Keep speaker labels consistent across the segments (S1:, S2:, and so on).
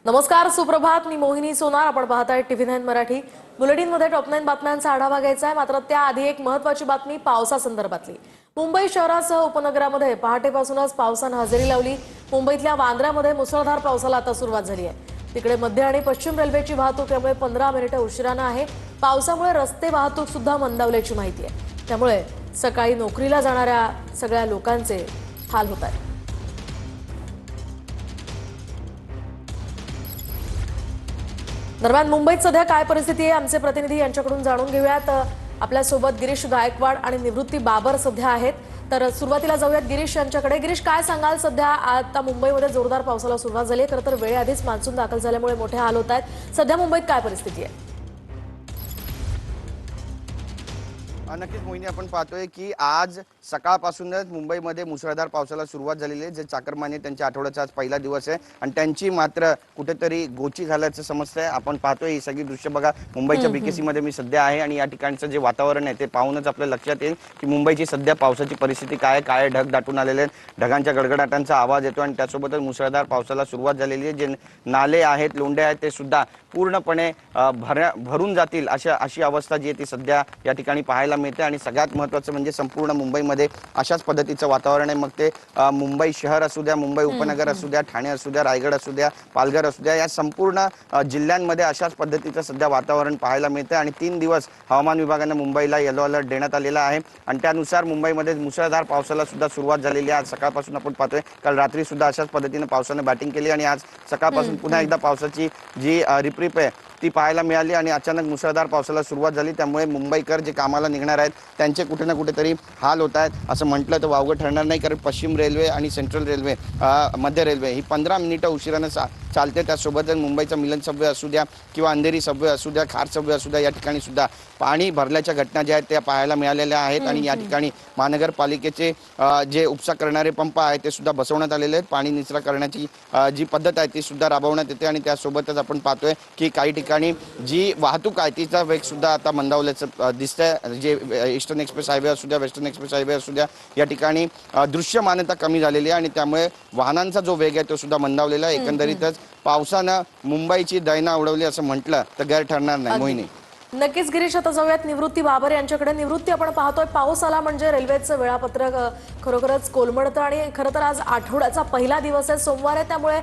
S1: नमस्कार, सुप्रभात. मी मोहिनी सोनार. आपण पाहताय TV9 मराठी. बुलेटिनमध्ये टॉप 9 बातम्यांचा आढावा घ्यायचा आहे. मात्र त्याआधी एक महत्त्वाची बातमी पावसासंदर्भातली. मुंबई शहरासह उपनगरामध्ये पहाटेपासूनच पावसानं हजेरी लावली. मुंबईतल्या वांद्र्यामध्ये मुसळधार पावसाला आता सुरुवात झाली आहे. तिकडे मध्य आणि पश्चिम रेल्वेची वाहतूक त्यामुळे 15 मिनिटे उशिरानं आहे. पावसामुळे रस्ते वाहतूक सुद्धा मंदावल्याची माहिती आहे. त्यामुळे सकाळी नोकरीला जाणाऱ्या सगळ्या लोकांचे हाल होत आहेत. दरम्यान मुंबईत सध्या काय परिस्थिती आहे आमचे प्रतिनिधी यांच्याकडून जाणून घेऊयात. आपल्या सोबत गिरीश गायकवाड आणि निवृत्ती बाबर सध्या आहेत. तर सुरुवातीला जाऊयात गिरीश यांच्याकडे. गिरीश, काय सांगाल? सध्या आता मुंबईमध्ये जोरदार पावसाला सुरुवात झाली आहे. खरं तर वेळेआधीच मान्सून दाखल झाल्यामुळे मोठे हाल होत आहेत. सध्या मुंबईत काय परिस्थिती आहे?
S2: नक्कीच मोहिनी, आपण पाहतोय की आज सकाळपासूनच मुंबईमध्ये मुसळधार पावसाला सुरुवात झालेली आहे. जे चाकरमान्य त्यांच्या आठवड्याचा आज पहिला दिवस आहे आणि त्यांची मात्र कुठेतरी गोची झाल्याचं समजतंय. आपण पाहतोय ही सगळी दृश्य बघा. मुंबईच्या BKC मध्ये मी सध्या आहे आणि या ठिकाणचं जे वातावरण आहे ते पाहूनच आपल्या लक्षात येईल की मुंबईची सध्या पावसाची परिस्थिती काय आहे. काळे ढग दाटून आलेले आहेत, ढगांच्या गडगडाटांचा आवाज येतो आणि त्यासोबतच मुसळधार पावसाला सुरुवात झालेली आहे. जे नाले आहेत, लोंढे आहेत, ते सुद्धा पूर्णपणे भरून जातील अशी अवस्था जी आहे ती सध्या या ठिकाणी पाहायला मिळते. आणि सगळ्यात महत्त्वाचं म्हणजे संपूर्ण मुंबईमध्ये अशाच पद्धतीचं वातावरण आहे. मग ते मुंबई शहर असू द्या, मुंबई उपनगर असू द्या, ठाणे असू द्या, रायगड असू द्या, पालघर असू द्या, या संपूर्ण जिल्ह्यांमध्ये अशाच पद्धतीचं सध्या वातावरण पाहायला मिळतं. आणि 3 दिवस हवामान विभागाने मुंबईला येलो अलर्ट देण्यात आलेला आहे आणि त्यानुसार मुंबईमध्ये मुसळधार पावसाला सुद्धा सुरुवात झालेली आहे. आज सकाळपासून आपण पाहतोय, काल रात्री सुद्धा अशाच पद्धतीने पावसाने बॅटिंग केली आणि आज सकाळपासून पुन्हा एकदा पावसाची जी रिपरिप आहे ती पाहायला मिळाली आणि अचानक मुसळधार पावसाला सुरुवात झाली. त्यामुळे मुंबईकर जे कामाला निघणार आहेत त्यांचे कुठे ना कुठेतरी हाल होत आहेत असं म्हटलं तर वावगं ठरणार नाही. कारण पश्चिम रेल्वे आणि सेंट्रल रेल्वे, मध्य रेल्वे ही 15 मिनिटं उशिरानं चालते. त्यासोबतच मुंबईचा मिलन सबवे असू द्या किंवा अंधेरी सबवे असू द्या, खार सबवे असू द्या, या ठिकाणी सुद्धा पाणी भरल्याच्या घटना ज्या आहेत त्या पाहायला मिळालेल्या आहेत. आणि या ठिकाणी महानगरपालिकेचे जे उपसा करणारे पंप आहेत ते सुद्धा बसवण्यात आलेले आहेत. पाणी निचरा करण्याची जी पद्धत आहे ती सुद्धा राबवण्यात येते. आणि त्यासोबतच आपण पाहतोय की काही ठिकाणी जी वाहतूक आहे तिचा वेग सुद्धा आता मंदावल्याचं दिसतंय. जे ईस्टर्न एक्सप्रेस हायवे असू द्या, वेस्टर्न एक्सप्रेस हायवे असू द्या, या ठिकाणी दृश्यमानता कमी झालेली आहे आणि त्यामुळे वाहनांचा जो वेग आहे तो सुद्धा मंदावलेला आहे. एकंदरीतच पावसानं मुंबईची दैना उडवली असं म्हटलं तर गैर ठरणार नाही. मोहिनी,
S1: नक्कीच गिरीश, आता जाऊयात निवृत्ती बाबर यांच्याकडे. निवृत्ती, आपण पाहतोय पाऊस आला म्हणजे रेल्वेचं वेळापत्रक खरोखरच कोलमडतं आणि खरं तर आज आठवड्याचा पहिला दिवस आहे, सोमवार आहे, त्यामुळे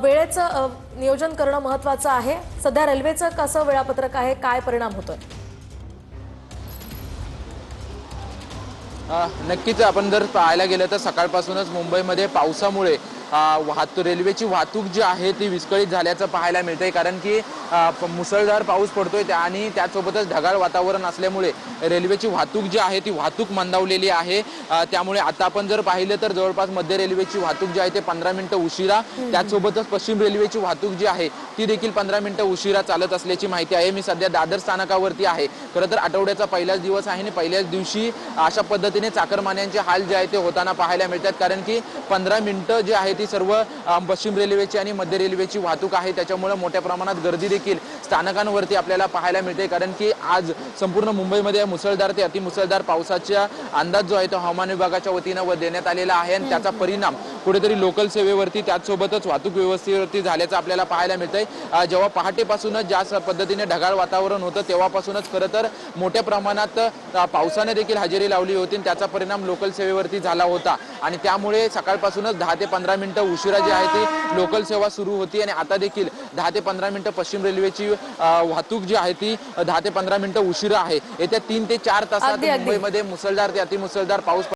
S1: वेळेचं नियोजन करणं महत्त्वाचं आहे. सध्या रेल्वेचं कसं वेळापत्रक आहे, काय परिणाम होतोय?
S3: नक्कीच आपण जर पाहायला गेलं तर सकाळपासूनच मुंबईमध्ये पावसामुळे रेल्वेची वाहतूक जी आहे ती विस्कळीत झाल्याचं पाहायला मिळतंय. कारण की मुसळधार पाऊस पडतोय आणि त्यासोबतच ढगाळ वातावरण असल्यामुळे रेल्वेची वाहतूक जी आहे ती वाहतूक मंदावलेली आहे. त्यामुळे आता आपण जर पाहिलं तर जवळपास मध्य रेल्वेची वाहतूक जी आहे ते 15 मिनिटं उशिरा, त्याचसोबतच पश्चिम रेल्वेची वाहतूक जी आहे ती देखील 15 मिनिटं उशिरा चालत असल्याची माहिती आहे. मी सध्या दादर स्थानकावरती आहे. खरं तर आठवड्याचा पहिलाच दिवस आहे आणि पहिल्याच दिवशी अशा पद्धतीने चाकरमान्यांचे हाल जे आहे ते होताना पाहायला मिळतात. कारण की 15 मिनिटं जी आहे ती सर्व पश्चिम रेल्वेची आणि मध्य रेल्वेची वाहतूक आहे. त्याच्यामुळे मोठ्या प्रमाणात गर्दी देखील स्थानकांवरती आपल्याला पाहायला मिळते. कारण की आज संपूर्ण मुंबईमध्ये मुसळधार ते अतिमुसळधार पावसाचा अंदाज जो आहे तो हवामान विभागाच्या वतीनं देण्यात आलेला आहे आणि त्याचा परिणाम कुठेतरी लोकल सेवेवरती त्याचसोबतच वाहतूक व्यवस्थेवरती झाल्याचं आपल्याला पाहायला मिळतंय. जेव्हा पहाटेपासूनच ज्या पद्धतीने ढगाळ वातावरण होतं तेव्हापासूनच खरं तर मोठ्या प्रमाणात पावसाने देखील हजेरी लावली होती. त्याचा परिणाम लोकल सेवेवरती झाला होता आणि त्यामुळे सकाळपासूनच 10 ते 15 मिनिटं उशिरा जी आहे ती लोकल सेवा सुरू होती. आणि आता देखील 10 ते 15 मिनिटं पश्चिम रेल्वेची वाहतूक जी आहे ती 10 ते 15 मिनिटं उशिरा आहे. येत्या 3 ते 4 तासात मुंबईमध्ये मुसळधार ते अतिमुसळधार पाऊस